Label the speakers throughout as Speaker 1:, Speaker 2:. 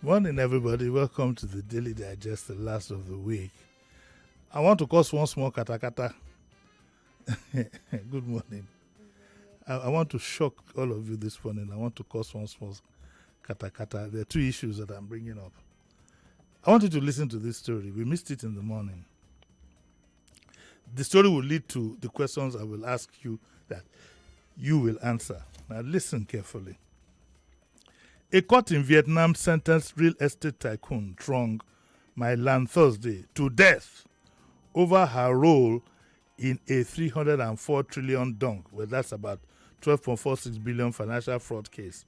Speaker 1: Morning, everybody. Welcome to the Daily Digest, the last of the week. I want to cause one small katakata. Good morning. I want to shock all of you this morning. I want to cause one small katakata. There are two issues that I'm bringing up. I want you to listen to this story. We missed it in the morning. The story will lead to the questions I will ask you that you will answer. Now listen carefully. A court in Vietnam sentenced real estate tycoon Trong My Lan Thursday to death over her role in a 304 trillion dong, well, that's about 12.46 billion financial fraud case,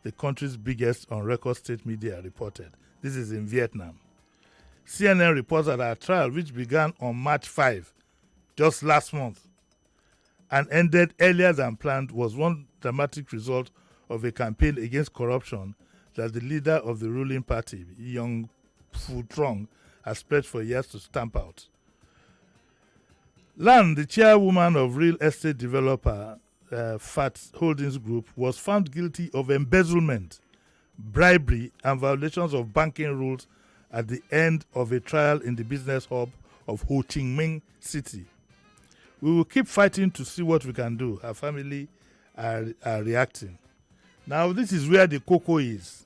Speaker 1: the country's biggest on record state media reported. This is in Vietnam. CNN reports that her trial, which began on March 5, just last month, and ended earlier than planned, was one dramatic result of a campaign against corruption that the leader of the ruling party, Young Phu Trong, has pledged for years to stamp out. Lan, the chairwoman of real estate developer Fat Holdings Group, was found guilty of embezzlement, bribery, and violations of banking rules at the end of a trial in the business hub of Ho Chi Minh City. We will keep fighting to see what we can do. Her family are reacting. Now, this is where the cocoa is.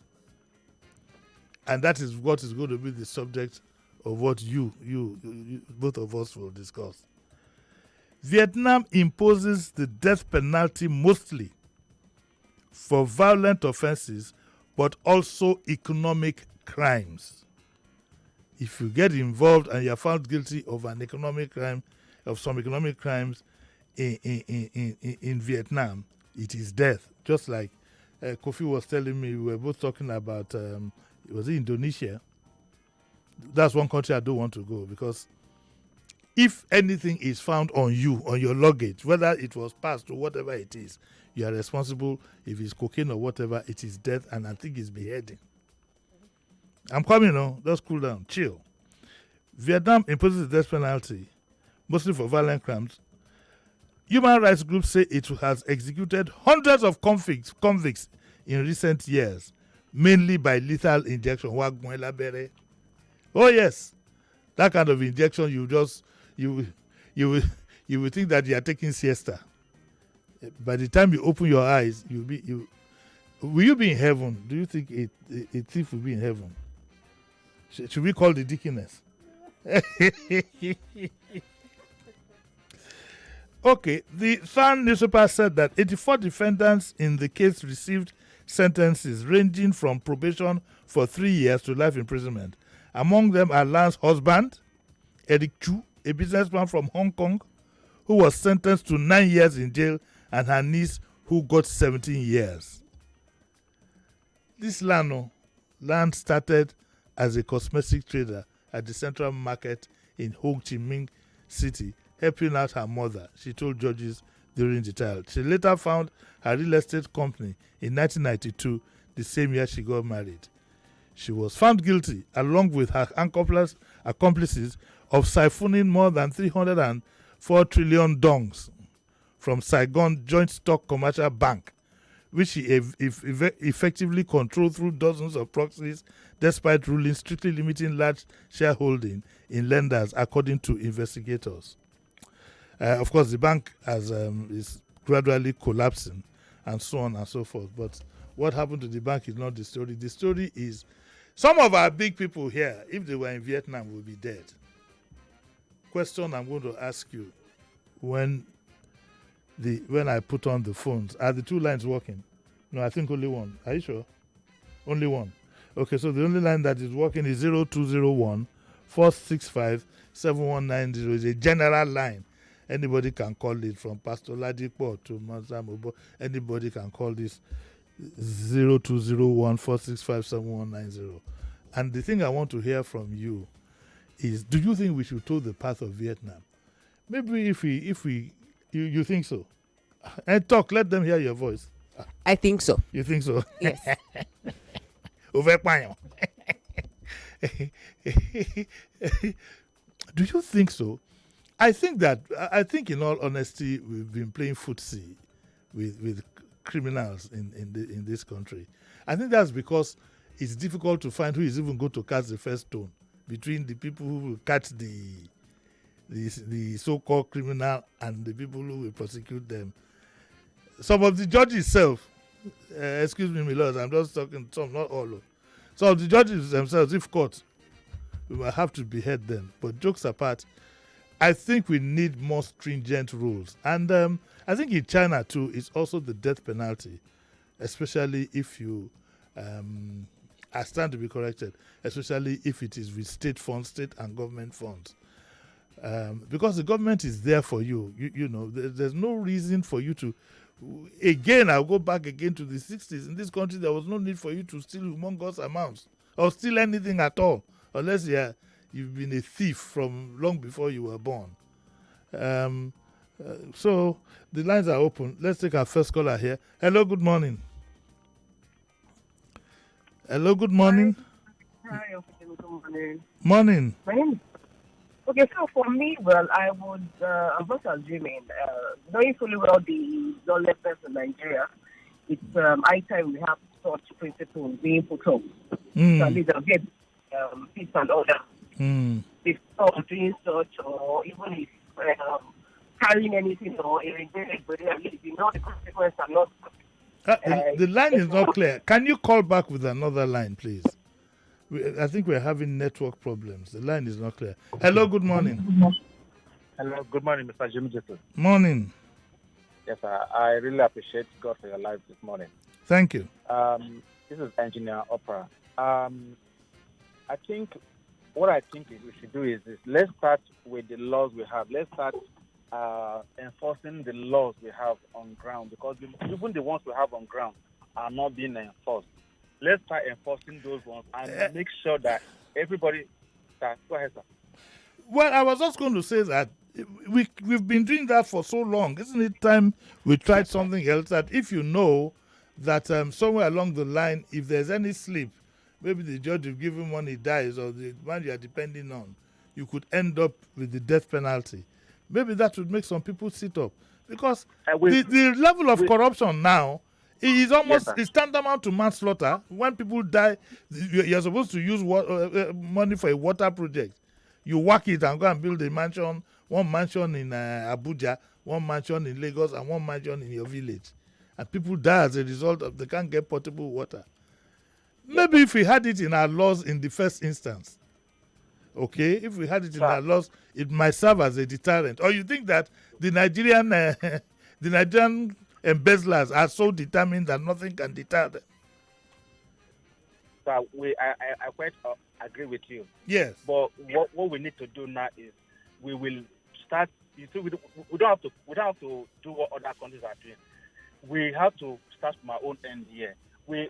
Speaker 1: And that is what is going to be the subject of what you both of us will discuss. Vietnam imposes the death penalty mostly for violent offenses, but also economic crimes. If you get involved and you are found guilty of an economic crime, of some economic crimes in Vietnam, it is death. Just like Kofi was telling me, we were both talking about, was it Indonesia? That's one country I don't want to go, because if anything is found on you, on your luggage, whether it was passed or whatever it is, you are responsible. If it's cocaine or whatever, it is death, and I think it's beheading. I'm coming now. Just cool down. Chill. Vietnam imposes the death penalty, mostly for violent crimes. Human rights groups say it has executed hundreds of convicts in recent years, mainly by lethal injection. Oh yes, that kind of injection, you will think that you are taking siesta. By the time you open your eyes, will you be in heaven? Do you think a thief will be in heaven? Should we call the deaconess? Okay, the Sun newspaper said that 84 defendants in the case received sentences ranging from probation for 3 years to life imprisonment. Among them are Lan's husband, Eric Chu, a businessman from Hong Kong, who was sentenced to 9 years in jail, and her niece, who got 17 years. This Lan started as a cosmetic trader at the Central Market in Ho Chi Minh City, helping out her mother, she told judges during the trial. She later found her real estate company in 1992, the same year she got married. She was found guilty, along with her accomplices, of siphoning more than 304 trillion dongs from Saigon Joint Stock Commercial Bank, which she effectively controlled through dozens of proxies, despite rulings strictly limiting large shareholding in lenders, according to investigators. Of course, the bank is gradually collapsing, and so on and so forth. But what happened to the bank is not the story. The story is some of our big people here, if they were in Vietnam, would be dead. Question I'm going to ask you: when I put on the phones, are the two lines working? No, I think only one. Are you sure? Only one. Okay, so the only line that is working is 0201 465 7190. It's a general line. Anybody can call it, from Pastor Ladipo to Manzamobo. Anybody can call this 0201 465 7190. And the thing I want to hear from you is, do you think we should toe the path of Vietnam? Maybe if you think so. And talk, let them hear your voice.
Speaker 2: I think so.
Speaker 1: You think so?
Speaker 2: Yes.
Speaker 1: Do you think so? I think in all honesty, we've been playing footsie with criminals in this country. I think that's because it's difficult to find who is even going to cast the first stone between the people who will catch the so-called criminal and the people who will prosecute them. Some of the judges itself, excuse me, my lords, I'm just talking some, not all. Some of the judges themselves, if caught, we will have to behead them. But jokes apart, I think we need more stringent rules. And I think in China too, it's also the death penalty, especially if you, I stand to be corrected, especially if it is with state funds, state and government funds. Because the government is there for you. You know, there's no reason for you to. Again, I'll go back again to the 60s. In this country, there was no need for you to steal humongous amounts or steal anything at all, unless you've been a thief from long before you were born. So the lines are open. Let's take our first caller here. Hello, good morning. Hello, good morning.
Speaker 2: Hi, good morning.
Speaker 1: Morning.
Speaker 2: My name is... Okay, so for me, well, I'm just assuming, knowing fully well the lawlessness in Nigeria, it's high time we have such principles being put up. So at least I'll get peace and order. Before doing such, or even if carrying anything or irritating, but at least you know the consequences are not.
Speaker 1: The line is not clear. Can you call back with another line, please? I think we're having network problems. The line is not clear. Hello, good morning.
Speaker 3: Hello, good morning, Mr. Jimi Disu.
Speaker 1: Morning.
Speaker 3: Yes, sir. I really appreciate God for your life this morning.
Speaker 1: Thank you.
Speaker 3: This is Engineer Opera. I think what I think we should do is let's start with the laws we have. Let's start enforcing the laws we have on ground, because even the ones we have on ground are not being enforced. Let's start enforcing those ones and make sure that everybody... Go ahead, sir.
Speaker 1: Well, I was just going to say that we've been doing that for so long. Isn't it time we tried something else? That if you know that somewhere along the line, if there's any slip, maybe the judge will give him when he dies, or the man you are depending on, you could end up with the death penalty. Maybe that would make some people sit up. Because the level of corruption now is almost is tantamount to manslaughter. When people die, you're supposed to use money for a water project. You whack it and go and build a mansion, one mansion in Abuja, one mansion in Lagos, and one mansion in your village. And people die as a result of they can't get potable water. Maybe if we had it in our laws in the first instance, okay, if we had it in our laws, it might serve as a deterrent. Or you think that the Nigerian embezzlers are so determined that nothing can deter them?
Speaker 3: So I quite agree with you.
Speaker 1: Yes.
Speaker 3: But what we need to do now is we will start. You see, we don't have to do what other countries are doing. We have to start from our own end here. We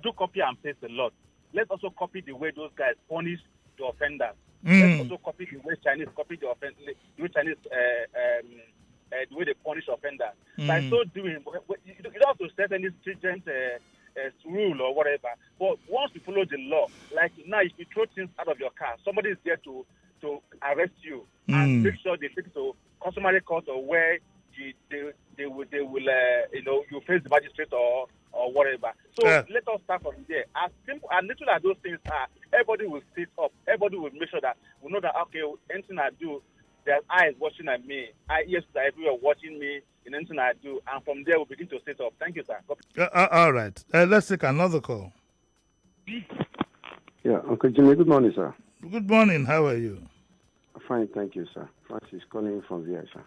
Speaker 3: do copy and paste a lot. Let's also copy the way those guys punish the offenders. Let's also copy the way Chinese the way they punish offenders. By so doing, you don't have to set any stringent rule or whatever. But once you follow the law, like now, if you throw things out of your car, somebody is there to arrest you and make sure they take it to customary court or where they will you face the magistrate or whatever. So let us start from there. As simple and little as those things are, everybody will sit up. Everybody will make sure that we know that okay, anything I do, there's eyes watching at me. Ears are everywhere watching me in anything I do. And from there, we'll begin to set up. Thank you, sir.
Speaker 1: All right. Let's take another call.
Speaker 4: Yeah, Uncle Jimmy, good morning, sir.
Speaker 1: Good morning. How are you?
Speaker 4: Fine, thank you, sir. Francis calling you from here, sir.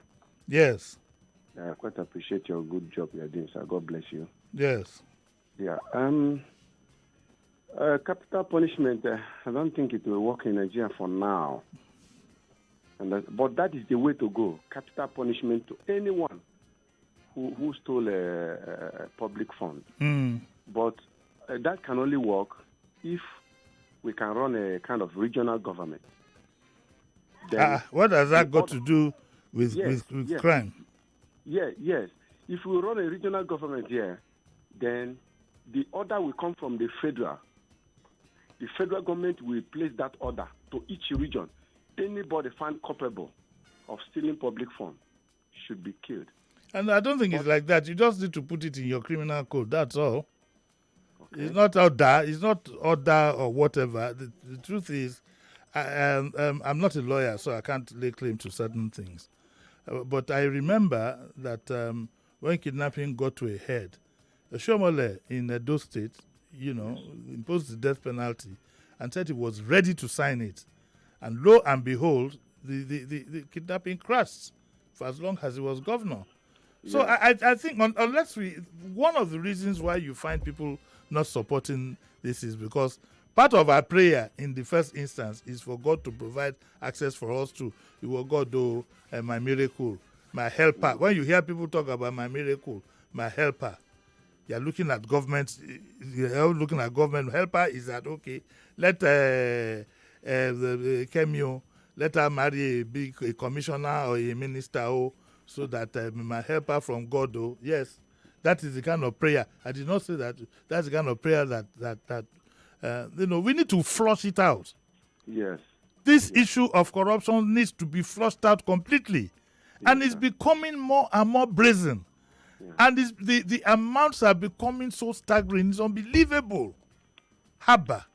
Speaker 1: Yes.
Speaker 4: I quite appreciate your good job you're doing, sir. God bless you.
Speaker 1: Yes.
Speaker 4: Yeah. Capital punishment, I don't think it will work in Nigeria for now. But that is the way to go. Capital punishment to anyone who stole a public fund. But that can only work if we can run a kind of regional government.
Speaker 1: What has that got to do with crime?
Speaker 4: Yes. If we run a regional government here, then the order will come from the federal. The federal government will place that order to each region. Anybody found culpable of stealing public funds should be killed.
Speaker 1: And I don't think it's like that. You just need to put it in your criminal code. That's all. It's not order. It's not order or whatever. The truth is, I'm not a lawyer, so I can't lay claim to certain things. But I remember that when kidnapping got to a head, Shomole in Edo State, imposed the death penalty and said he was ready to sign it. And lo and behold, the kidnapping crashed for as long as he was governor. So I think one of the reasons why you find people not supporting this is because part of our prayer in the first instance is for God to provide access for us to, God, do my miracle, my helper. When you hear people talk about my miracle, my helper, you're looking at government. You're looking at government helper. Is that okay? Let the Kemio, let her marry a commissioner or a minister, so that my helper from God. Yes, that is the kind of prayer. I did not say that. That's the kind of prayer that we need to flush it out.
Speaker 4: Yes.
Speaker 1: This issue of corruption needs to be flushed out completely, and it's becoming more and more brazen. And the amounts are becoming so staggering. It's unbelievable. Haba.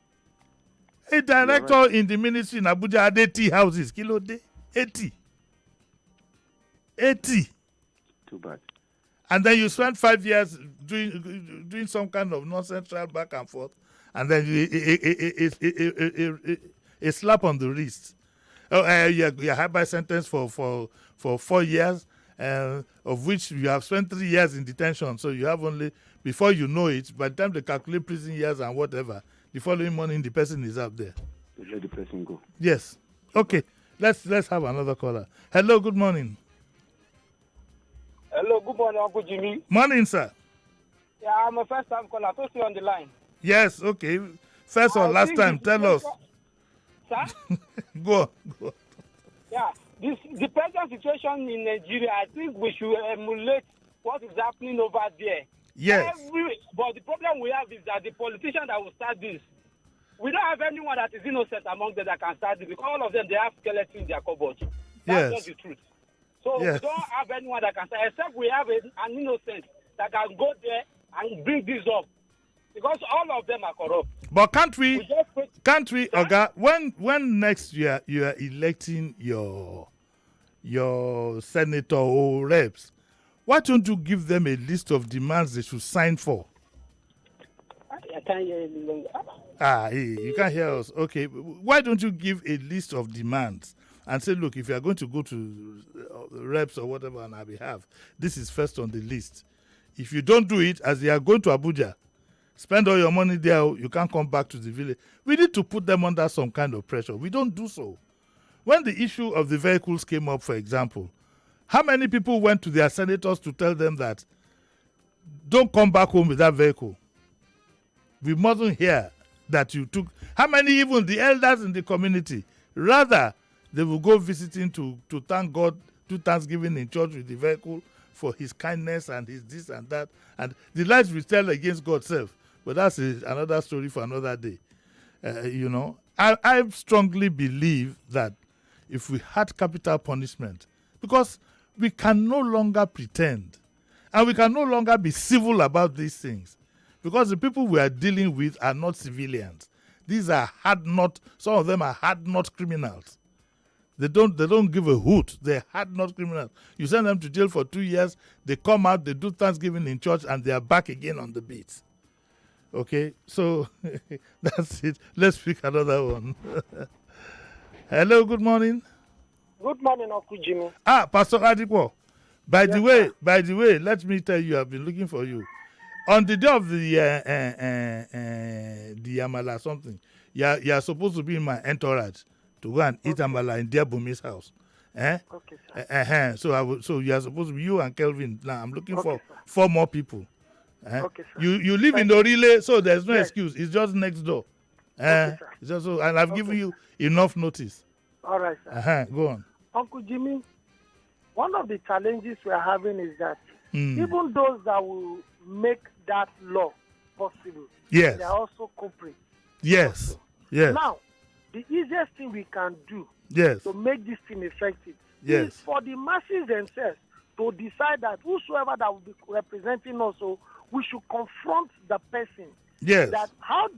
Speaker 1: A director in the ministry in Abuja had 80 houses. Kilo day. 80. 80.
Speaker 4: Too bad.
Speaker 1: And then you spend 5 years doing some kind of nonsense trial back and forth. And then a slap on the wrist. You're hereby sentenced for 4 years. Of which you have spent 3 years in detention, so you have only, before you know it, by the time they calculate prison years and whatever, the following morning the person is up there.
Speaker 4: Let the person go.
Speaker 1: Yes. Okay. Let's have another caller. Hello. Good morning.
Speaker 5: Hello. Good morning, Uncle Jimmy.
Speaker 1: Morning, sir.
Speaker 5: Yeah, I'm a first-time caller. So stay on the line.
Speaker 1: Yes. Okay. First or last time. Tell us.
Speaker 5: Sir.
Speaker 1: Go on.
Speaker 5: Yeah. The present situation in Nigeria, I think we should emulate what is happening over there.
Speaker 1: Yes.
Speaker 5: But the problem we have is that the politician that will start this, we don't have anyone that is innocent among them that can start this, because all of them, they have skeletons in their cupboard. That's just the truth. So we don't have anyone that can start, except we have an innocent that can go there and bring this up. Because all of them are corrupt.
Speaker 1: But can't we, Oga, when next year you are electing your senator or reps, why don't you give them a list of demands they should sign for?
Speaker 5: I can't hear you longer.
Speaker 1: You can't hear us. Okay, why don't you give a list of demands and say, look, if you are going to go to reps or whatever on our behalf, this is first on the list. If you don't do it, as they are going to Abuja, spend all your money there, you can't come back to the village. We need to put them under some kind of pressure. We don't do so. When the issue of the vehicles came up, for example, how many people went to their senators to tell them that don't come back home with that vehicle? We mustn't hear that you took. How many, even the elders in the community, rather they will go visiting to thank God, do Thanksgiving in church with the vehicle for his kindness and his this and that. And the lies we tell against God self. But that's another story for another day. I strongly believe that if we had capital punishment, because we can no longer pretend and we can no longer be civil about these things, because the people we are dealing with are not civilians. These are some of them are hard-nut criminals. They don't give a hoot. They're hard-nut criminals. You send them to jail for 2 years, they come out, they do Thanksgiving in church, and they are back again on the beat. Okay, so that's it. Let's pick another one. Hello, good morning.
Speaker 5: Good morning, Uncle Jimmy.
Speaker 1: Pastor Adikwo. By the way, let me tell you, I've been looking for you. On the day of the Amala something, you're supposed to be in my entourage to go and eat Amala in dear Bumi's house.
Speaker 5: Okay, sir.
Speaker 1: So you are supposed to be you and Kelvin. Now I'm looking for 4 more people.
Speaker 5: Okay, sir.
Speaker 1: You live in Orile, so there's no excuse. It's just next door.
Speaker 5: Okay, sir.
Speaker 1: It's just and I've given you enough notice.
Speaker 5: All right, sir.
Speaker 1: Go on.
Speaker 5: Uncle Jimmy, one of the challenges we are having is that even those that will make that law possible,
Speaker 1: yes,
Speaker 5: they are also culprits.
Speaker 1: Yes.
Speaker 5: Also.
Speaker 1: Yes.
Speaker 5: Now, the easiest thing we can do to make this thing effective is for the masses themselves to decide that whosoever that will be representing us, we should confront the person
Speaker 1: Yes.
Speaker 6: That how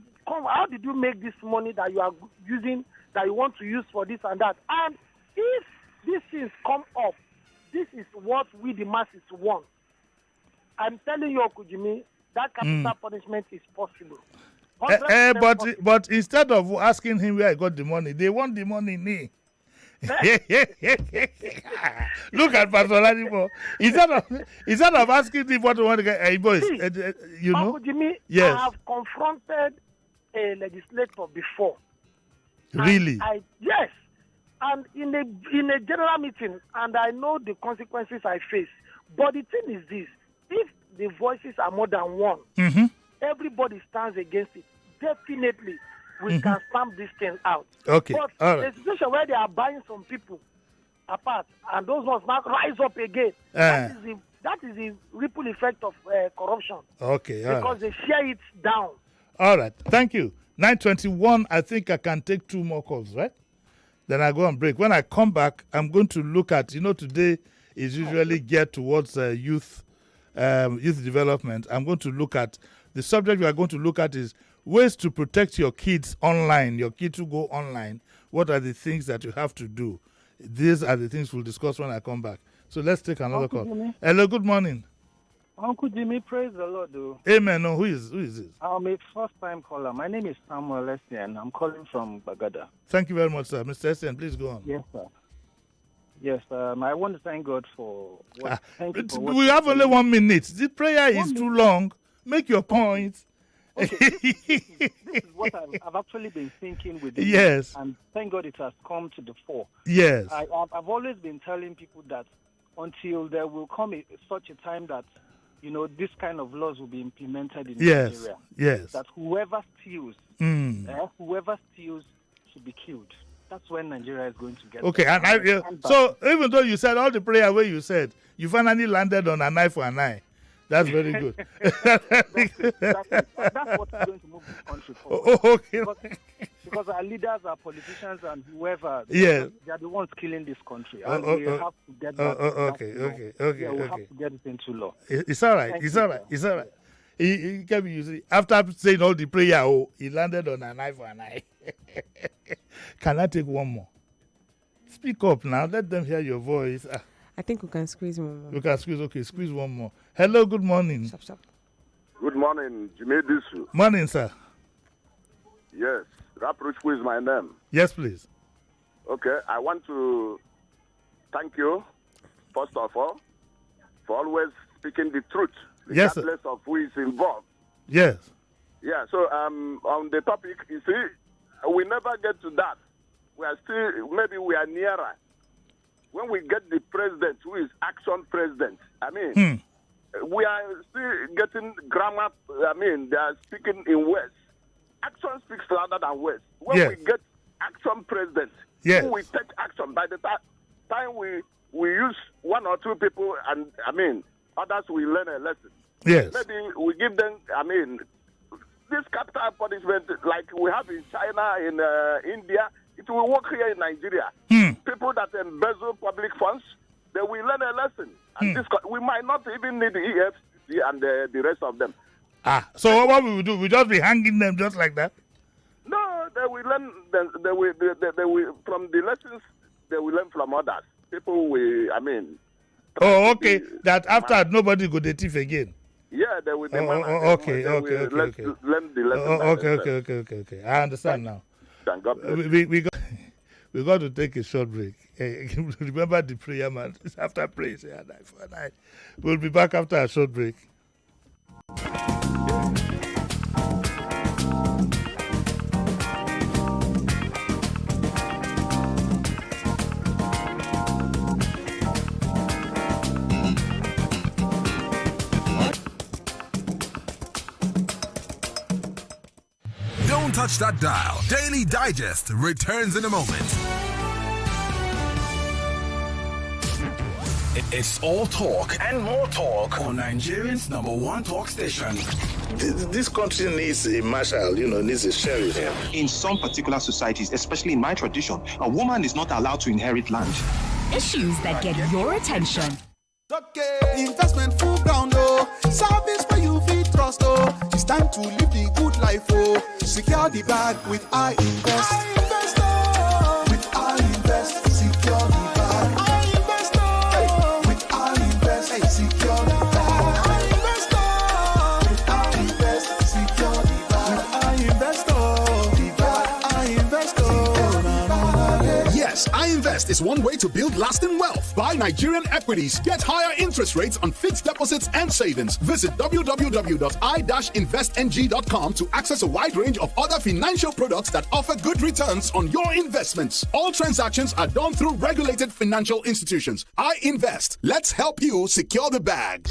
Speaker 6: did you make this money that you are using, that you want to use for this and that? And if these things come up, this is what we the masses want. I'm telling you, Jimmy, that capital punishment is possible.
Speaker 1: But instead of asking him where I got the money, they want the money in me. Look at Pastor Ladipo. Instead of asking him what you want to get, boys, you know.
Speaker 6: Jimmy,
Speaker 1: yes.
Speaker 6: I have confronted a legislator before.
Speaker 1: Really?
Speaker 6: Yes. And in a general meeting, and I know the consequences I face. But the thing is this: if the voices are more than one, everybody stands against it. Definitely, we can stamp this thing out.
Speaker 1: Okay.
Speaker 6: But the situation where they are buying some people apart, and those ones now rise up again, that is the ripple effect of corruption.
Speaker 1: Okay.
Speaker 6: Because they share it down.
Speaker 1: All right. Thank you. 9:21. I think I can take 2 more calls, right? Then I go on break. When I come back, I'm going to look at, today is usually geared towards youth development. I'm going to look at, the subject we are going to look at is ways to protect your kids online, your kids who go online. What are the things that you have to do? These are the things we'll discuss when I come back. So let's take another call.
Speaker 7: Jimmy.
Speaker 1: Hello, good morning.
Speaker 7: Uncle Jimmy, praise the Lord, though.
Speaker 1: Amen. No, who is this?
Speaker 7: I'm a first-time caller. My name is Samuel Essien. I'm calling from Bagada.
Speaker 1: Thank you very much, sir. Mr. Essien, please go on.
Speaker 7: Yes, sir. Yes, I want to thank God for what...
Speaker 1: We have only 1 minute. The prayer is too long. Make your point.
Speaker 7: Okay. This is what I've actually been thinking with it.
Speaker 1: Yes.
Speaker 7: And thank God it has come to the fore.
Speaker 1: Yes.
Speaker 7: I've always been telling people that until there will come such a time that this kind of laws will be implemented in Nigeria.
Speaker 1: Yes.
Speaker 7: That whoever steals should be killed. That's when Nigeria is going to get.
Speaker 1: Okay, so even though you said all the prayer where you said, you finally landed on an eye for an eye. That's very good.
Speaker 7: That's what's going to move this country forward.
Speaker 1: Okay.
Speaker 7: Because our leaders, our politicians, and whoever,
Speaker 1: yes,
Speaker 7: they are the ones killing this country. And we have to get that.
Speaker 1: Okay.
Speaker 7: We have to get it into law.
Speaker 1: It's all right. It's all right. He can be using, after saying all the prayer, he landed on an eye for an eye. Can I take one more? Speak up now. Let them hear your voice.
Speaker 8: I think we can squeeze one more.
Speaker 1: We can squeeze. Okay, squeeze one more. Hello, good morning.
Speaker 8: Stop.
Speaker 4: Good morning, Jimi Disu.
Speaker 1: Morning, sir.
Speaker 4: Yes, Rapuruchku is my name.
Speaker 1: Yes, please.
Speaker 4: Okay, I want to thank you, first of all, for always speaking the truth, regardless of who is involved.
Speaker 1: Yes.
Speaker 4: Yeah, so on the topic, you see, we never get to that. Maybe we are nearer. When we get the president who is action president, we are still getting grammar. They are speaking in words. Action speaks louder than words. When we get action president, who we take action, by the time we use 1 or 2 people, and others will learn a lesson.
Speaker 1: Yes.
Speaker 4: Maybe we give them, this capital punishment like we have in China, in India, it will work here in Nigeria. People that embezzle public funds, they will learn a lesson. And we might not even need the EFCC and the rest of them.
Speaker 1: So what we will do? We just be hanging them just like that?
Speaker 4: No, they will learn. They will from the lessons they will learn from others. People will.
Speaker 1: Oh, okay. That after nobody go the thief again.
Speaker 4: Yeah, they will.
Speaker 1: Okay.
Speaker 4: Learn the lesson.
Speaker 1: Okay. I understand now.
Speaker 4: Thank God.
Speaker 1: We got to take a short break. Remember the prayer, man. After prayer, say an eye for an eye. We'll be back after a short break.
Speaker 9: Don't touch that dial. Daily Digest returns in a moment. It's all talk and more talk on Nigerians' #1 talk station.
Speaker 1: This country needs a marshal, needs a sheriff.
Speaker 10: In some particular societies, especially in my tradition, a woman is not allowed to inherit land.
Speaker 11: Issues that get your attention.
Speaker 12: Okay, investment full ground, service for you fit
Speaker 11: trust, oh. It's time to live the good life, oh. Secure the bag with I Invest. I Invest, oh. With I Invest, secure the bag. I Invest, oh. With I Invest, hey, secure the bag. I Invest, oh. With I Invest, secure the bag. With I Invest, oh. The bag. I Invest, oh.
Speaker 12: Yes, iInvest is one way to build lasting wealth. Buy Nigerian equities, get higher interest rates on fixed deposits and savings. Visit www.i-investng.com to access a wide range of other financial products that offer good returns on your investments. All transactions are done through regulated financial institutions. iInvest. Let's help you secure the bag.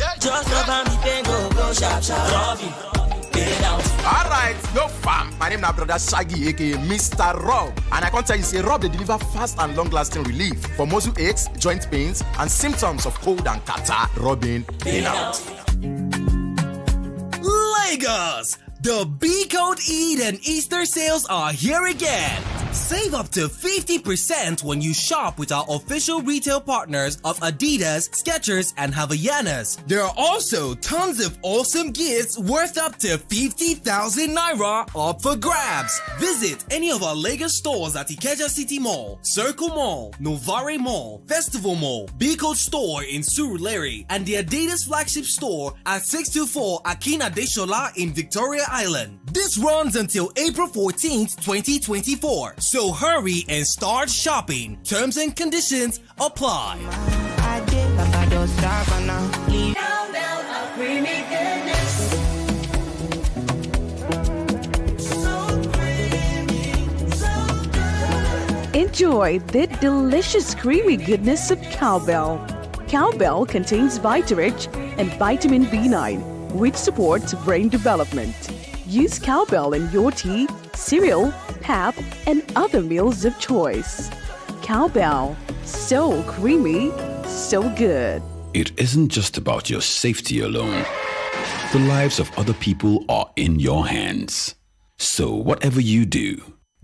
Speaker 13: Alright, yo fam. My name is Brother Shaggy, aka Mr. Rob. And I can tell you, say Rob, they deliver fast and long-lasting relief for muscle aches, joint pains, and symptoms of cold and catarrh. Robin, in out.
Speaker 14: Lagos! The B Code Eid and Easter sales are here again. Save up to 50% when you shop with our official retail partners of Adidas, Skechers, and Havaianas. There are also tons of awesome gifts worth up to 50,000 Naira up for grabs. Visit any of our Lagos stores at Ikeja City Mall, Circle Mall, Novare Mall, Festival Mall, B Code Store in Surulere, and the Adidas flagship store at 624 Akina Deshola in Victoria Island. This runs until April 14th, 2024. So hurry and start shopping. Terms and conditions apply.
Speaker 15: Enjoy the delicious creamy goodness of Cowbell. Cowbell contains Vitarich and vitamin B9, which supports brain development. Use Cowbell in your tea, cereal, pap, and other meals of choice. Cowbell, so creamy, so good.
Speaker 16: It isn't just about your safety alone. The lives of other people are in your hands. So whatever you do,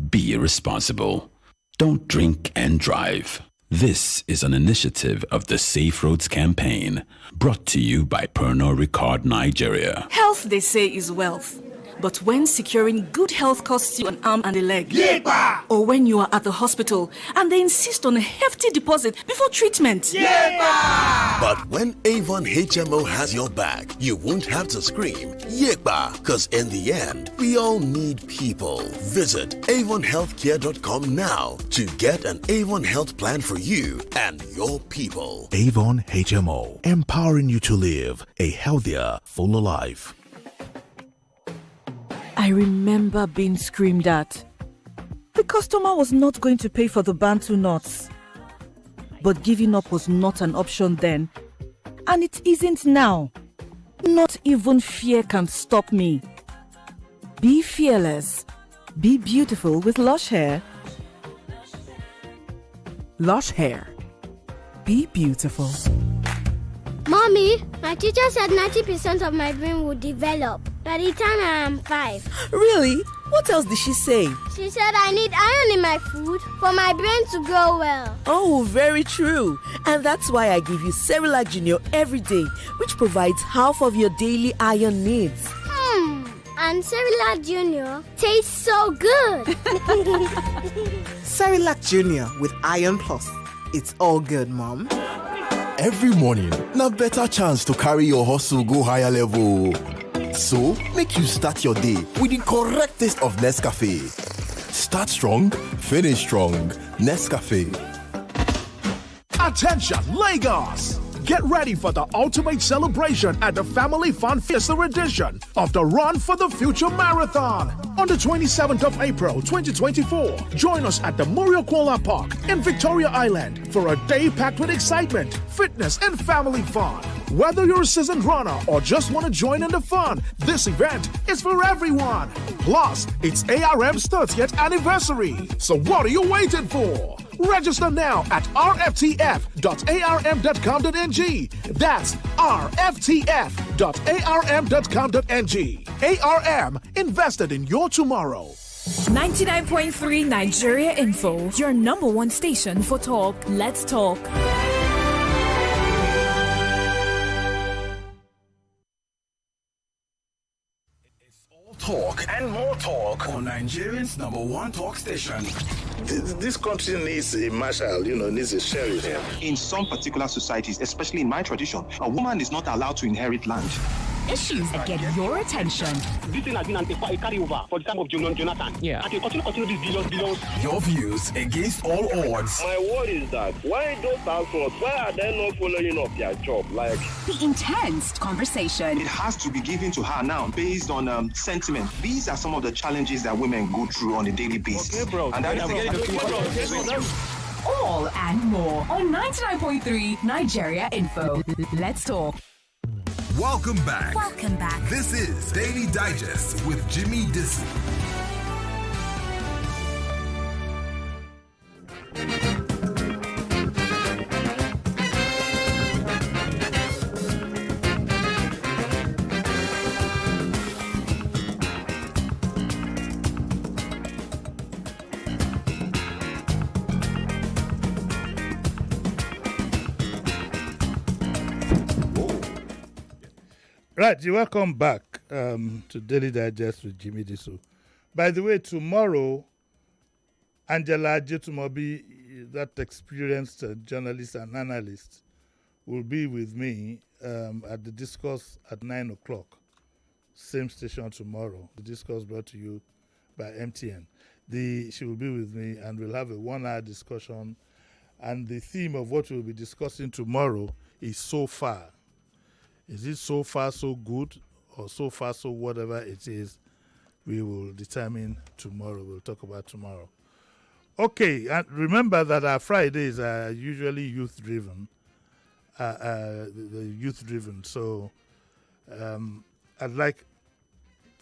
Speaker 16: be responsible. Don't drink and drive. This is an initiative of the Safe Roads campaign, brought to you by Pernod Ricard Nigeria.
Speaker 17: Health, they say, is wealth. But when securing good health costs you an arm and a leg, or when you are at the hospital and they insist on a hefty deposit before treatment,
Speaker 18: but when Avon HMO has your back, you won't have to scream, Yekba, because in the end, we all need people. Visit avonhealthcare.com now to get an Avon health plan for you and your people.
Speaker 19: Avon HMO, empowering you to live a healthier, fuller life.
Speaker 20: I remember being screamed at. The customer was not going to pay for the Bantu nuts. But giving up was not an option then. And it isn't now. Not even fear can stop me. Be fearless. Be beautiful with Lush Hair.
Speaker 21: Lush Hair. Be beautiful.
Speaker 22: Mommy, my teacher said 90% of my brain will develop by the time I am 5.
Speaker 21: Really? What else did she say?
Speaker 22: She said I need iron in my food for my brain to grow well.
Speaker 21: Oh, very true. And that's why I give you Cerelac Junior every day, which provides half of your daily iron needs.
Speaker 22: And Cerelac Junior tastes so good.
Speaker 21: Cerelac Junior with Iron Plus. It's all good, Mom.
Speaker 23: Every morning, na better chance to carry your hustle go higher level. So, make you start your day with the correct taste of Nescafe. Start strong, finish strong. Nescafe.
Speaker 12: Attention, Lagos! Get ready for the ultimate celebration at the Family Fun Fiesta edition of the Run for the Future Marathon. On the 27th of April 2024, join us at the Muriel Kuala Park in Victoria Island for a day packed with excitement, fitness, and family fun. Whether you're a seasoned runner or just want to join in the fun, this event is for everyone. Plus, it's ARM's 30th anniversary. So what are you waiting for? Register now at rftf.arm.com.ng. That's rftf.arm.com.ng. ARM, invested in your tomorrow.
Speaker 24: 99.3 Nigeria Info, your number one station for talk. Let's talk.
Speaker 19: talk and more talk on Nigerian's #1 talk station.
Speaker 1: This country needs a marshal, needs a sheriff.
Speaker 10: In some particular societies, especially in my tradition, a woman is not allowed to inherit land.
Speaker 2: Issues that get your attention.
Speaker 3: This thing has been a carryover for the time of Jonathan.
Speaker 2: Yeah.
Speaker 3: And continue this billions.
Speaker 19: Your views against all odds.
Speaker 5: My word is that why those households, why are they not following up their job?
Speaker 2: The intense conversation.
Speaker 10: It has to be given to her now based on sentiment. These are some of the challenges that women go through on a daily basis.
Speaker 3: Okay, bro.
Speaker 10: And that is
Speaker 2: All and more on 99.3 Nigeria Info. Let's talk.
Speaker 9: Welcome back.
Speaker 2: Welcome back.
Speaker 9: This is Daily Digest with Jimi Disu.
Speaker 1: Right, you're welcome back to Daily Digest with Jimi Disu. By the way, tomorrow, Angela Jetumobi, that experienced journalist and analyst, will be with me at the discourse at 9 o'clock. Same station tomorrow. The discourse brought to you by MTN. She will be with me and we'll have a 1-hour discussion. And the theme of what we'll be discussing tomorrow is so far. Is it so far so good or so far so whatever it is? We will determine tomorrow. We'll talk about tomorrow. Okay, and remember that our Fridays are usually youth-driven. Youth-driven. So I'd like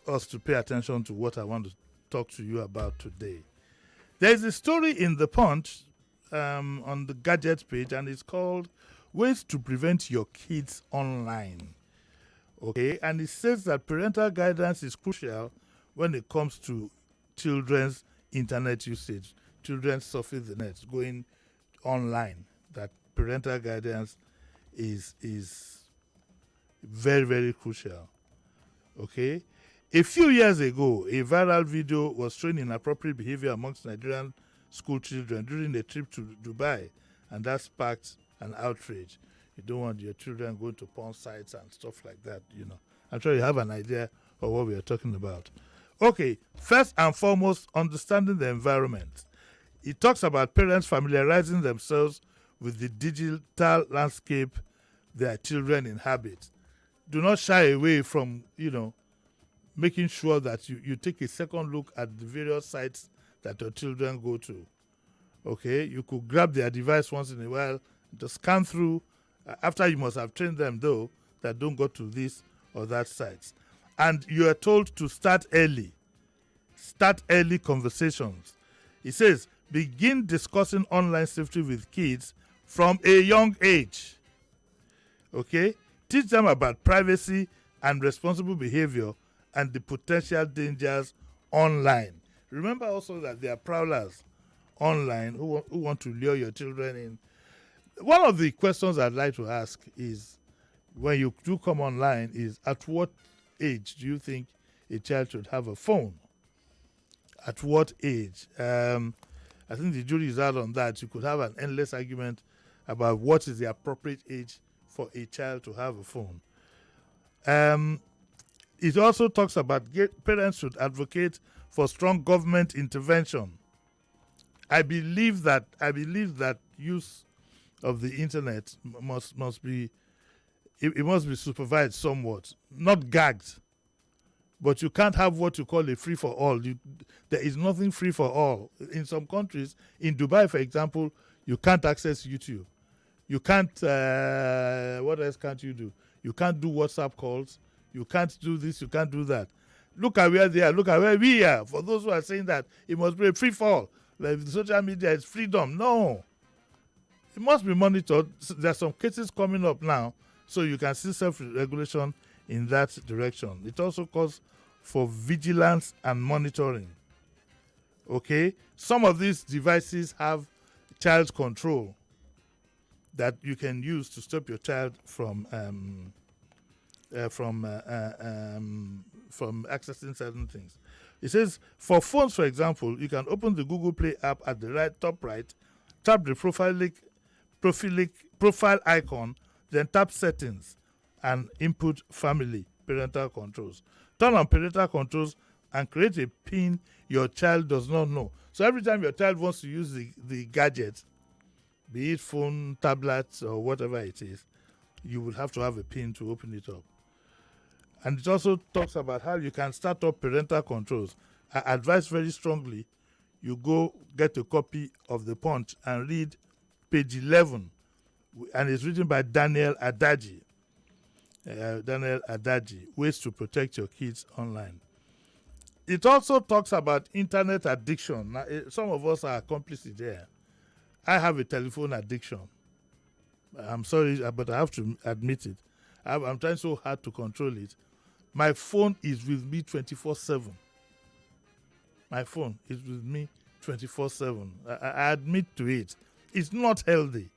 Speaker 1: us to pay attention to what I want to talk to you about today. There's a story in The Punch on the gadgets page, and it's called Ways to Prevent Your Kids Online. Okay, and it says that parental guidance is crucial when it comes to children's internet usage, children surfing the net, going online. That parental guidance is very, very crucial. Okay, a few years ago, a viral video was showing inappropriate behavior amongst Nigerian school children during a trip to Dubai, and that sparked an outrage. You don't want your children going to porn sites and stuff like that, I'm sure you have an idea of what we are talking about. Okay, first and foremost, understanding the environment. It talks about parents familiarizing themselves with the digital landscape their children inhabit. Do not shy away from, making sure that you take a second look at the various sites that your children go to. Okay, you could grab their device once in a while, just scan through, after you must have trained them, though, that don't go to this or that sites. And you are told to start early. Start early conversations. It says, begin discussing online safety with kids from a young age. Okay? Teach them about privacy and responsible behavior and the potential dangers online. Remember also that there are prowlers online who want to lure your children in. One of the questions I'd like to ask is, when you do come online, is at what age do you think a child should have a phone? At what age? I think the jury is out on that. You could have an endless argument about what is the appropriate age for a child to have a phone. It also talks about parents should advocate for strong government intervention. I believe that use of the internet must be supervised somewhat, not gagged. But you can't have what you call a free for all. There is nothing free for all. In some countries, in Dubai, for example, you can't access YouTube. You can't. What else can't you do? You can't do WhatsApp calls. You can't do this. You can't do that. Look at where they are. Look at where we are. For those who are saying that it must be a free for all, like social media is freedom. No. It must be monitored. There are some cases coming up now, so you can see self-regulation in that direction. It also calls for vigilance and monitoring. Okay? Some of these devices have child control that you can use to stop your child from from accessing certain things. It says, for phones, for example, you can open the Google Play app at the top right, tap the profile icon, then tap settings and input family parental controls. Turn on parental controls and create a PIN your child does not know. So every time your child wants to use the gadget, be it phone, tablets, or whatever it is, you will have to have a PIN to open it up. And it also talks about how you can start up parental controls. I advise very strongly you go get a copy of The Punch and read page 11. And it's written by Daniel Adaji. Ways to protect your kids online. It also talks about internet addiction. Now, some of us are complicit there. I have a telephone addiction. I'm sorry, but I have to admit it. I'm trying so hard to control it. My phone is with me 24/7. My phone is with me 24/7. I admit to it. It's not healthy.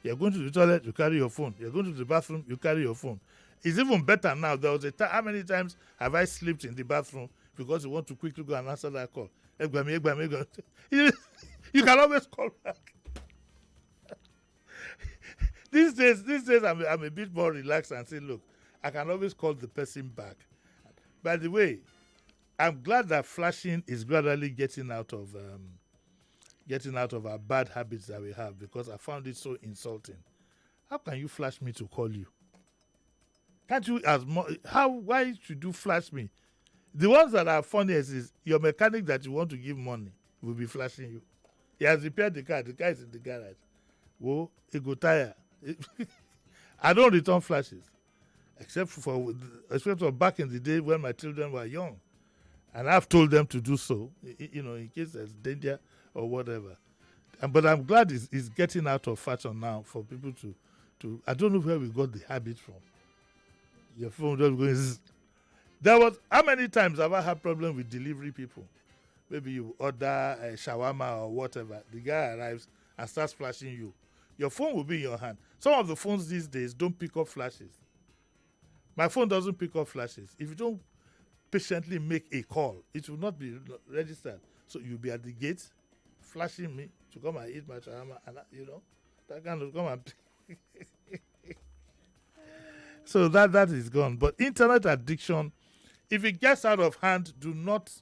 Speaker 1: You're going to the toilet, you carry your phone. You're going to the bathroom, you carry your phone. It's even better now. There was a time. How many times have I slept in the bathroom because you want to quickly go and answer that call? You can always call back. These days I'm a bit more relaxed and say, look, I can always call the person back. By the way, I'm glad that flashing is gradually getting out of our bad habits that we have, because I found it so insulting. How can you flash me to call you? Can't you why should you flash me? The ones that are funniest is your mechanic that you want to give money will be flashing you. He has repaired the car is in the garage. Whoa, it go tire. I don't return flashes. Except for back in the day when my children were young. And I've told them to do so, in case there's danger or whatever. But I'm glad it's getting out of fashion now for people to I don't know where we got the habit from. Your phone just going. How many times have I had problem with delivery people? Maybe you order a shawarma or whatever. The guy arrives and starts flashing you. Your phone will be in your hand. Some of the phones these days don't pick up flashes. My phone doesn't pick up flashes. If you don't patiently make a call, it will not be registered. So you'll be at the gate flashing me to come and eat my shawarma, and that kind of come and so that is gone. But internet addiction, if it gets out of hand, do not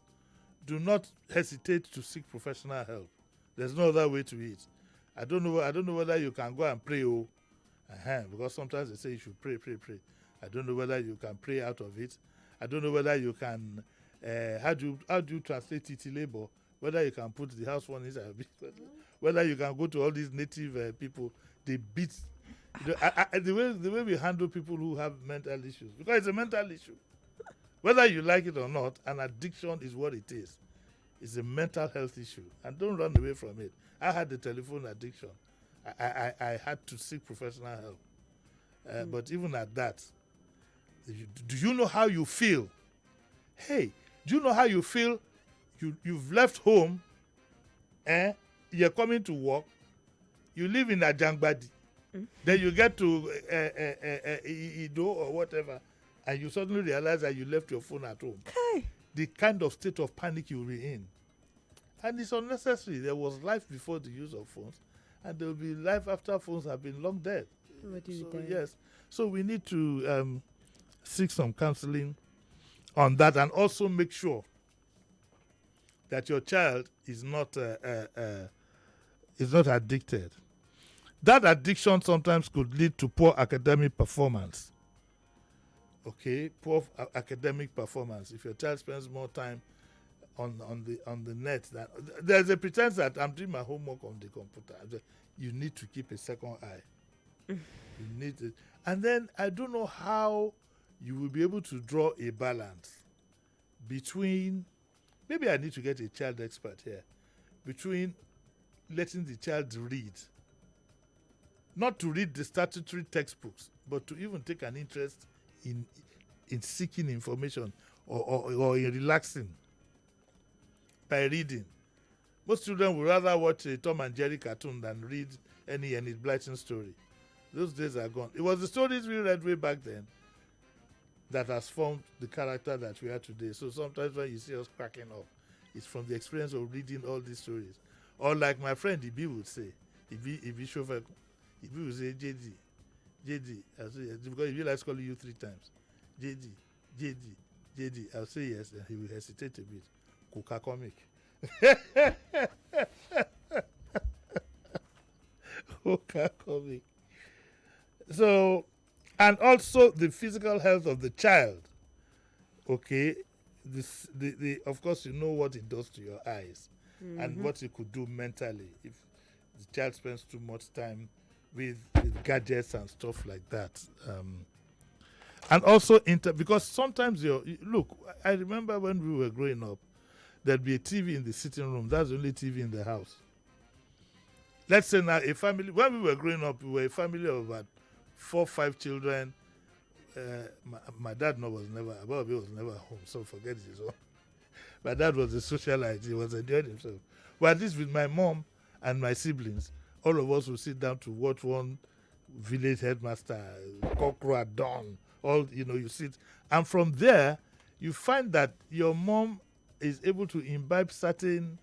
Speaker 1: hesitate to seek professional help. There's no other way to it. I don't know whether you can go and pray, because sometimes they say you should pray. I don't know whether you can pray out of it. I don't know whether you can. How do you translate it labor? Whether you can put the house one inside, whether you can go to all these native people, they beat. The way we handle people who have mental issues, because it's a mental issue. Whether you like it or not, an addiction is what it is. It's a mental health issue, and don't run away from it. I had the telephone addiction. I had to seek professional help. But even at that, do you know how you feel? Hey, do you know how you feel? You've left home, you're coming to work, you live in Ajangbadi, then you get to Ido or whatever, and you suddenly realize that you left your phone at home.
Speaker 21: Okay.
Speaker 1: The kind of state of panic you'll be in. And it's unnecessary. There was life before the use of phones, and there will be life after phones have been long dead. Yes. So we need to seek some counseling on that, and also make sure that your child is not addicted. That addiction sometimes could lead to poor academic performance. Okay, poor academic performance. If your child spends more time on the net, there's a pretense that I'm doing my homework on the computer. You need to keep a second eye. You need it, and then I don't know how you will be able to draw a balance between. Maybe I need to get a child expert here. Between letting the child read, not to read the statutory textbooks, but to even take an interest in seeking information or in relaxing by reading. Most children would rather watch a Tom and Jerry cartoon than read any Enid Blyton story. Those days are gone. It was the stories we read way back then. that has formed the character that we are today. So sometimes when you see us cracking up, it's from the experience of reading all these stories. Or like my friend Ibi would say, Ibi chauffeur, Ibi would say, JD, I'll say yes, because Ibi likes calling you 3 times. JD, I'll say yes, and he will hesitate a bit. Coca comic. Coca comic. So, and also the physical health of the child. Okay, of course you know what it does to your eyes, and what it could do mentally if the child spends too much time with gadgets and stuff like that. And also because sometimes look, I remember when we were growing up, there'd be a TV in the sitting room. That's the only TV in the house. Let's say now a family, when we were growing up, we were a family of about 4 or 5 children. My dad was never home, so forget it. So my dad was a socialite. He was enjoying himself. But at least with my mom and my siblings, all of us would sit down to watch one village headmaster, cockroach at dawn. You sit. And from there, you find that your mom is able to imbibe certain,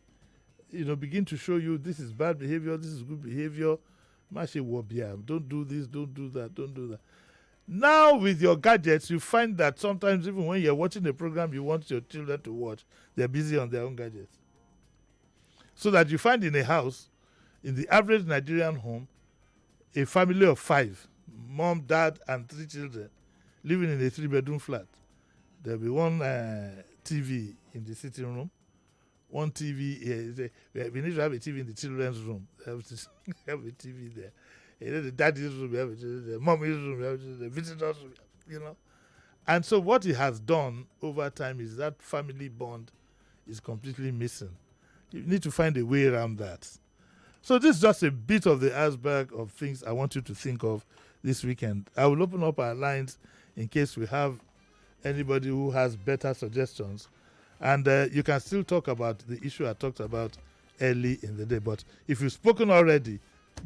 Speaker 1: begin to show you this is bad behavior, this is good behavior. Don't do this, don't do that, don't do that. Now with your gadgets, you find that sometimes even when you're watching a program you want your children to watch, they're busy on their own gadgets. So that you find in a house, in the average Nigerian home, a family of 5, mom, dad, and 3 children, living in a 3-bedroom flat. There'll be one TV in the sitting room, one TV. We need to have a TV in the children's room. Have a TV there. The daddy's room, we have a TV there. Mommy's room, we have a TV there. Visitors room, And so what it has done over time is that family bond is completely missing. You need to find a way around that. So this is just a bit of the iceberg of things I want you to think of this weekend. I will open up our lines in case we have anybody who has better suggestions. And you can still talk about the issue I talked about early in the day. But if you've spoken already,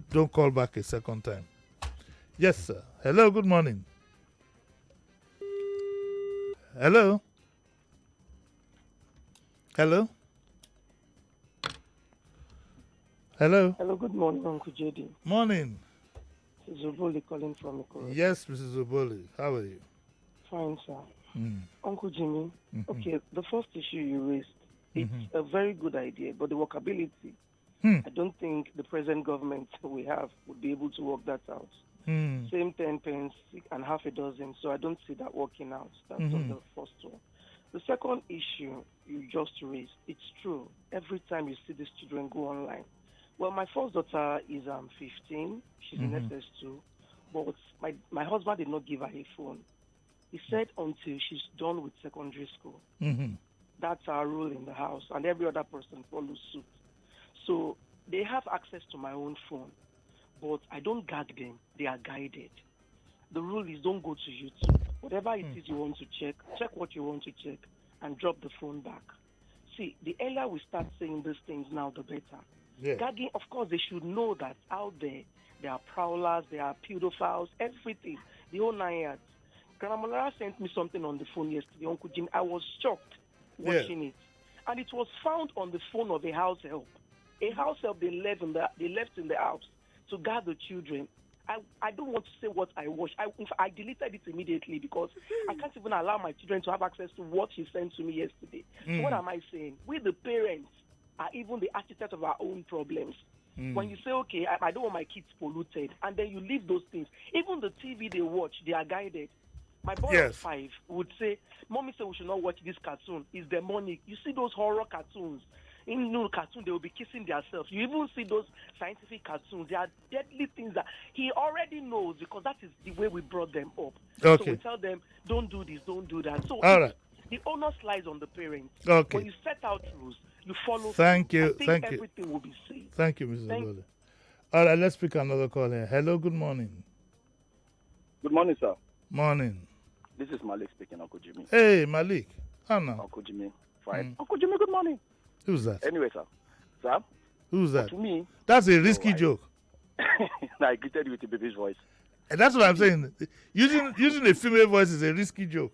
Speaker 1: don't call back a second time. Yes, sir. Hello, good morning. Hello? Hello? Hello?
Speaker 4: Hello, good morning, Uncle JD.
Speaker 1: Morning.
Speaker 4: This is Zoboli calling from Ikoro.
Speaker 1: Yes, Mrs. Zoboli. How are you?
Speaker 4: Fine, sir. Uncle Jimmy, okay, the first issue you raised, it's a very good idea, but the workability, I don't think the present government we have would be able to work that out. Same 10 pence and half a dozen, so I don't see that working out. That's on the first one. The second issue you just raised, it's true. Every time you see these children go online. Well, my first daughter is 15. She's in SS2. But my husband did not give her a phone. He said until she's done with secondary school. That's our rule in the house, and every other person follows suit. So they have access to my own phone, but I don't gag them. They are guided. The rule is don't go to YouTube. Whatever it is you want to check what you want to check, and drop the phone back. See, the earlier we start saying these things now, the better. Yeah. Gagging, of course, they should know that out there are prowlers, there are pedophiles, everything, the whole 9 yards. Grandma Molara sent me something on the phone yesterday, Uncle Jim. I was shocked watching it. And it was found on the phone of a house help. A house help they left in the house to guard the children. I don't want to say what I watched. I deleted it immediately because I can't even allow my children to have access to what she sent to me yesterday. So what am I saying? We, the parents, are even the architects of our own problems. When you say, okay, I don't want my kids polluted, and then you leave those things. Even the TV they watch, they are guided. My boy of 5 would say, Mommy said we should not watch this cartoon. It's demonic. You see those horror cartoons. In new cartoon, they will be kissing themselves. You even see those scientific cartoons. They are deadly things that he already knows because that is the way we brought them up.
Speaker 1: Okay.
Speaker 4: So we tell them, don't do this, don't do that. So
Speaker 1: all right.
Speaker 4: The onus lies on the parents.
Speaker 1: Okay.
Speaker 4: When you set out rules, you follow.
Speaker 1: Thank you.
Speaker 4: I think everything will be safe.
Speaker 1: Thank you, Mrs. Abole. All right, let's pick another call here. Hello, good morning.
Speaker 6: Good morning, sir.
Speaker 1: Morning.
Speaker 6: This is Malik speaking, Uncle Jimmy.
Speaker 1: Hey, Malik. How now?
Speaker 6: Uncle Jimmy. Fine. Uncle Jimmy, good morning.
Speaker 1: Who's that?
Speaker 6: Anyway, sir. Sir?
Speaker 1: Who's that?
Speaker 6: To me.
Speaker 1: That's a risky joke.
Speaker 6: I greeted you with a baby's voice.
Speaker 1: And that's what I'm saying. Using a female voice is a risky joke.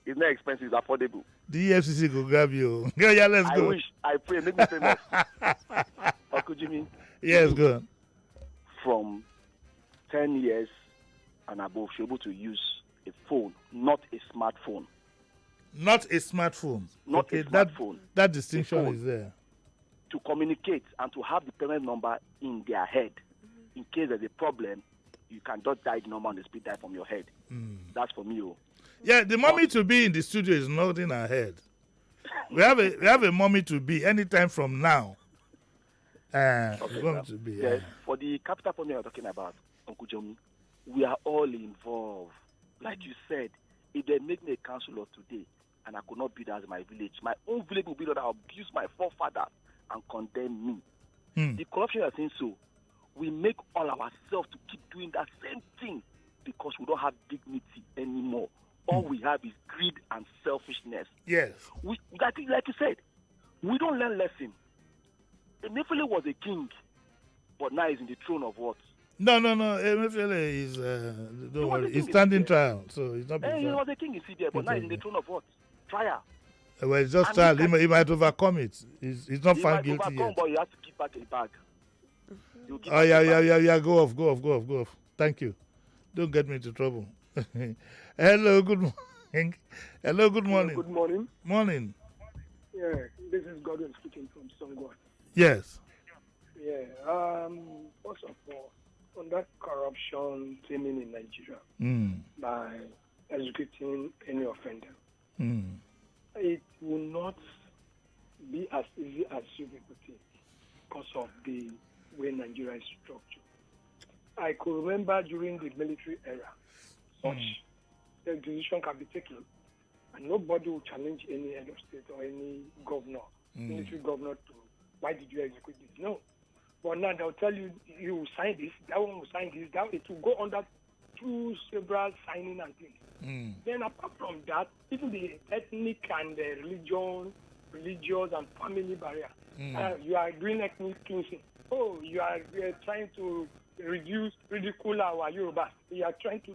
Speaker 6: It's not expensive, it's affordable.
Speaker 1: The EFCC go grab you. Yeah, let's go.
Speaker 6: I wish, I pray, make me famous. Uncle Jimmy.
Speaker 1: Yes, go on.
Speaker 6: From 10 years and above, you're able to use a phone, not a smartphone.
Speaker 1: Not a smartphone.
Speaker 6: Not
Speaker 1: okay,
Speaker 6: a smartphone.
Speaker 1: That distinction is there.
Speaker 6: To communicate and to have the parent number in their head. In case there's a problem, you can just dial the number on the speed dial from your head. That's for me.
Speaker 1: Yeah, the mommy to be in the studio is nodding her head. We have a mommy to be anytime from now. Going to be.
Speaker 6: Yes, for the capital point you're talking about, Uncle Jomi, we are all involved. Like you said, if they make me a councillor today and I could not build as my village, my own village will be that I'll abuse my forefathers and condemn me. The corruption you're saying so, we make all ourselves to keep doing that same thing because we don't have dignity anymore. All we have is greed and selfishness.
Speaker 1: Yes.
Speaker 6: Like you said, we don't learn lesson. Emefiele was a king, but now he's in the throne of what?
Speaker 1: No. Emefiele is, don't worry, he's standing trial, so he's not.
Speaker 6: He was a king in CBA, but now he's in the throne of what? Trial.
Speaker 1: Well, it's just trial. He might overcome it. He's not found guilty
Speaker 6: overcome,
Speaker 1: yet.
Speaker 6: But he has to give back a bag.
Speaker 1: Oh, yeah. Go off. Thank you. Don't get me into trouble. Hello, good morning. Hello, good morning.
Speaker 7: Good morning.
Speaker 1: Morning.
Speaker 7: Yeah, this is Gordon speaking from Songwan.
Speaker 1: Yes.
Speaker 7: Yeah. First of all, on that corruption teaming in Nigeria by executing any offender, it will not be as easy as you people think because of the way Nigeria is structured. I could remember during the military era, such a decision can be taken, and nobody will challenge any head of state or any governor, military governor, to why did you execute this? No. But now they'll tell you, you will sign this, that one will sign this, that it will go under two several signing and things. Then apart from that, even the ethnic and the religious and family barrier, you are doing ethnic cleansing. Oh, you are trying to ridicule our Yorubas. You are trying to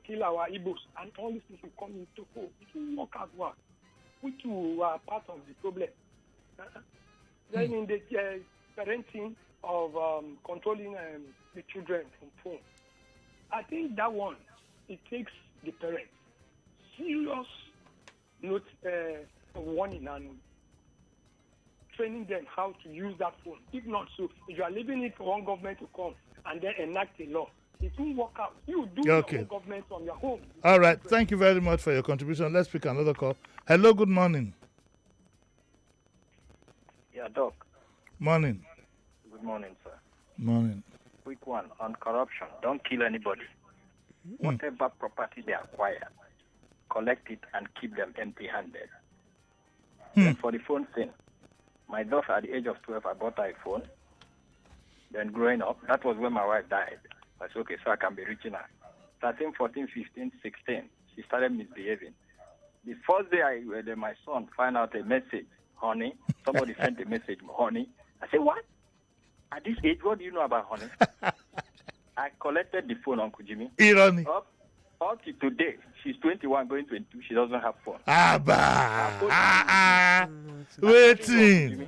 Speaker 7: kill our Igbos. And all these things will come into play. It will work out well. We too are part of the problem. Then in the parenting of controlling the children from phone, I think that one, it takes the parents serious warning and training them how to use that phone. If not so, if you are leaving it for one government to come and then enact a law, it won't work out. You do your own government on your home.
Speaker 1: All right. Thank you very much for your contribution. Let's pick another call. Hello, good morning.
Speaker 8: Yeah, Doc.
Speaker 1: Morning.
Speaker 8: Good morning, sir.
Speaker 1: Morning.
Speaker 8: Quick one on corruption. Don't kill anybody. Whatever property they acquire, collect it and keep them empty-handed. Then for the phone thing, my daughter at the age of 12, I bought her a phone. Then growing up, that was when my wife died. I said, okay, so I can be reaching her. 13, 14, 15, 16, she started misbehaving. The first day my son found out a message, honey, somebody sent a message, honey. I said, what? At this age, what do you know about honey? I collected the phone, Uncle Jimmy.
Speaker 1: Irony.
Speaker 8: Up to today, she's 21, going 22, she doesn't have phone.
Speaker 1: Waiting.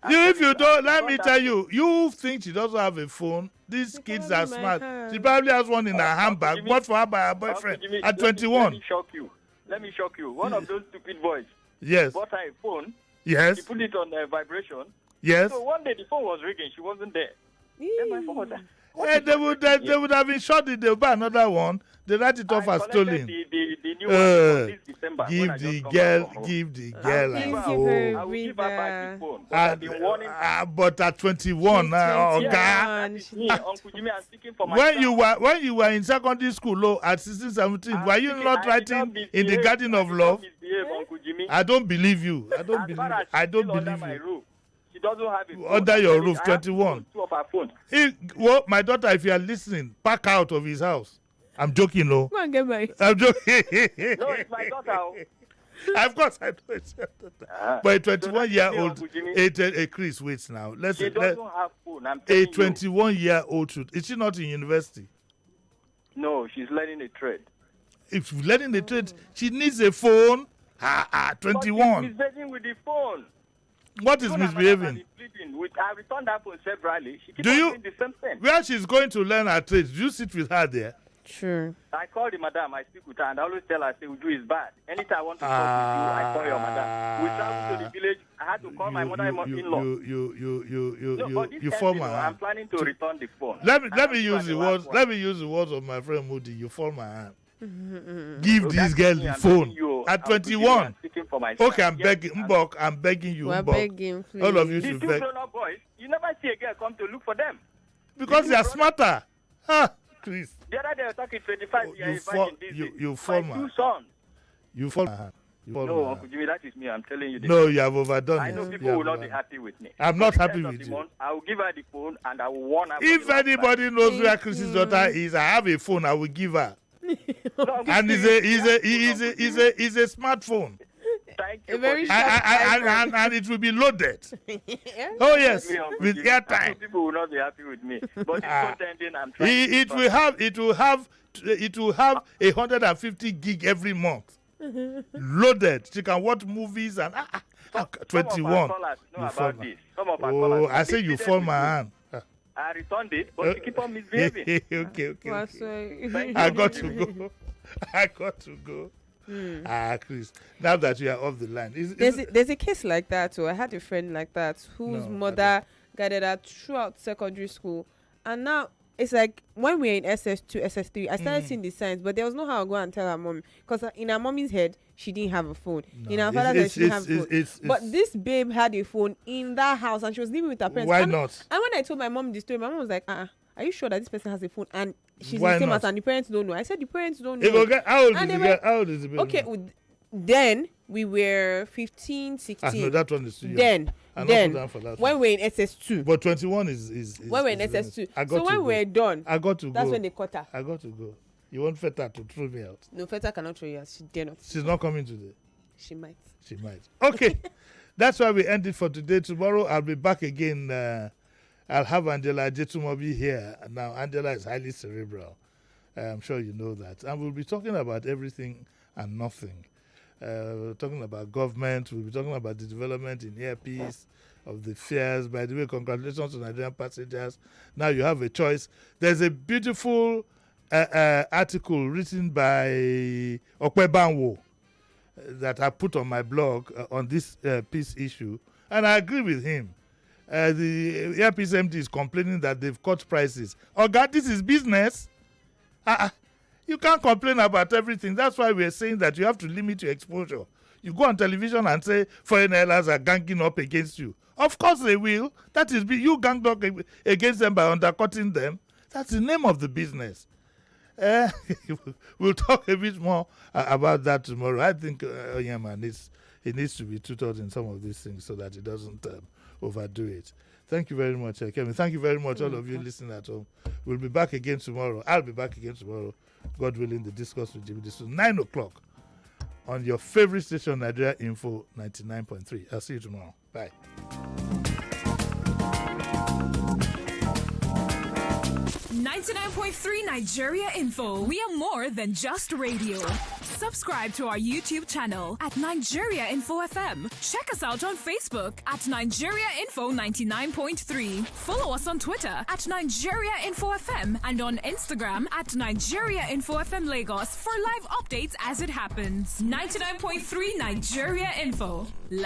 Speaker 1: If you don't, let me tell you, you think she doesn't have a phone. These kids are smart. She probably has one in her handbag, bought for her by her boyfriend at 21.
Speaker 8: Let me shock you. One of those stupid boys bought her a phone.
Speaker 1: Yes.
Speaker 8: She put it on vibration.
Speaker 1: Yes.
Speaker 8: So one day the phone was ringing. She wasn't there. Then my phone was there.
Speaker 1: They would have been shot. They will buy another one. They write it off as stolen.
Speaker 8: The new one this December.
Speaker 1: Give the girl a phone.
Speaker 8: I will give her back the phone. But I've been warning her.
Speaker 1: But at 21, Uncle
Speaker 8: Jimmy, I'm speaking for myself.
Speaker 1: when you were in secondary school, at 16, 17, were you not writing in the Garden of Love? I don't believe you. I don't believe you.
Speaker 8: She doesn't have it.
Speaker 1: Under your roof, 21.
Speaker 8: Two of her phones.
Speaker 1: My daughter, if you are listening, pack out of his house. I'm joking, no.
Speaker 20: Come on, get my.
Speaker 1: I'm joking.
Speaker 8: No, it's my daughter.
Speaker 1: Of course, I know it's your daughter. But a 21-year-old, Chris, wait now.
Speaker 8: She doesn't have phone. I'm telling
Speaker 1: you. A 21-year-old, is she not in university?
Speaker 8: No, she's learning a trade.
Speaker 1: if learning the trade, she needs a phone. 21.
Speaker 8: She's misbehaving with the phone.
Speaker 1: What is misbehaving?
Speaker 8: I returned that phone severally. She keeps doing the same thing.
Speaker 1: Where she's going to learn her trade, do you sit with her there?
Speaker 20: Sure.
Speaker 8: I call the madam, I speak with her, and I always tell her, say, Uju is bad. Anytime I want to talk with you, I call your madam. We travel to the village. I had to call my mother-in-law.
Speaker 1: You fall my hand.
Speaker 8: I'm planning to return the phone.
Speaker 1: Let me use the words. Let me use the words of my friend Moody. You fall my hand. Give this girl the phone at 21. Okay, I'm begging. Mbok, I'm begging you.
Speaker 11: We're begging, please.
Speaker 1: All of you should beg.
Speaker 8: Boys, you never see a girl come to look for them.
Speaker 1: Because they are smarter. Chris.
Speaker 8: The other day I was talking 25 years.
Speaker 1: You fall my hand.
Speaker 8: 2 sons.
Speaker 1: You fall my hand.
Speaker 8: No, Uncle Jimmy, that is me. I'm telling you this.
Speaker 1: No, you have overdone it.
Speaker 8: I know people will not be happy with me.
Speaker 1: I'm not happy with you.
Speaker 8: I will give her the phone and I will warn her.
Speaker 1: If anybody knows where Chris's daughter is, I have a phone I will give her. And it's a smartphone.
Speaker 8: Thank you.
Speaker 1: And it will be loaded. Oh yes, with airtime.
Speaker 8: People will not be happy with me, but it's pretending I'm trying.
Speaker 1: It will have 150 gig every month. Loaded. She can watch movies and 21. I say you fall my hand.
Speaker 8: I returned it, but you keep on misbehaving.
Speaker 1: Okay. I got to go. Chris, now that you are off the line.
Speaker 11: There's a case like that. So I had a friend like that whose mother guided her throughout secondary school. And now it's like when we're in SS2, SS3, I started seeing the signs, but there was no how to go and tell her mom. Because in her mommy's head, she didn't have a phone. In her father's head, she didn't have a phone. But this babe had a phone in that house and she was living with her parents.
Speaker 1: Why not?
Speaker 11: And when I told my mom the story, my mom was like, are you sure that this person has a phone? And she's the same as, and the parents don't know. I said, the parents don't know.
Speaker 1: How old is the baby?
Speaker 11: Okay, then we were 15, 16.
Speaker 1: No, that one is too young.
Speaker 11: Then when we're in SS2.
Speaker 1: But 21 is
Speaker 11: when we're in SS2. So when we're done,
Speaker 1: I got to go.
Speaker 11: That's when they caught her.
Speaker 1: I got to go. You want Feta to throw me out?
Speaker 11: No, Feta cannot throw you out. She dare not.
Speaker 1: She's not coming today.
Speaker 11: She might.
Speaker 1: Okay. That's why we end it for today. Tomorrow I'll be back again. I'll have Angela Jetumobi here. Now, Angela is highly cerebral. I'm sure you know that. And we'll be talking about everything and nothing. We're talking about government. We'll be talking about the development in earpiece of the fares. By the way, congratulations to Nigerian passengers. Now you have a choice. There's a beautiful article written by Okwebanwo that I put on my blog on this peace issue. And I agree with him. The earpiece MD is complaining that they've cut prices. Oh God, this is business. You can't complain about everything. That's why we're saying that you have to limit your exposure. You go on television and say foreign airlines are ganging up against you. Of course they will. That is, you ganged up against them by undercutting them. That's the name of the business. We'll talk a bit more about that tomorrow. I think he needs to be tutored in some of these things so that he doesn't overdo it. Thank you very much, Kevin. Thank you very much, all of you listening at home. We'll be back again tomorrow. I'll be back again tomorrow. God willing, the discourse with Jimi Disu, 9 o'clock on your favorite station, Nigeria Info 99.3. I'll see you tomorrow. Bye.
Speaker 24: 99.3 Nigeria Info. We are more than just radio. Subscribe to our YouTube channel at Nigeria Info FM. Check us out on Facebook at Nigeria Info 99.3. Follow us on Twitter at Nigeria Info FM and on Instagram at Nigeria Info FM Lagos for live updates as it happens. 99.3 Nigeria Info.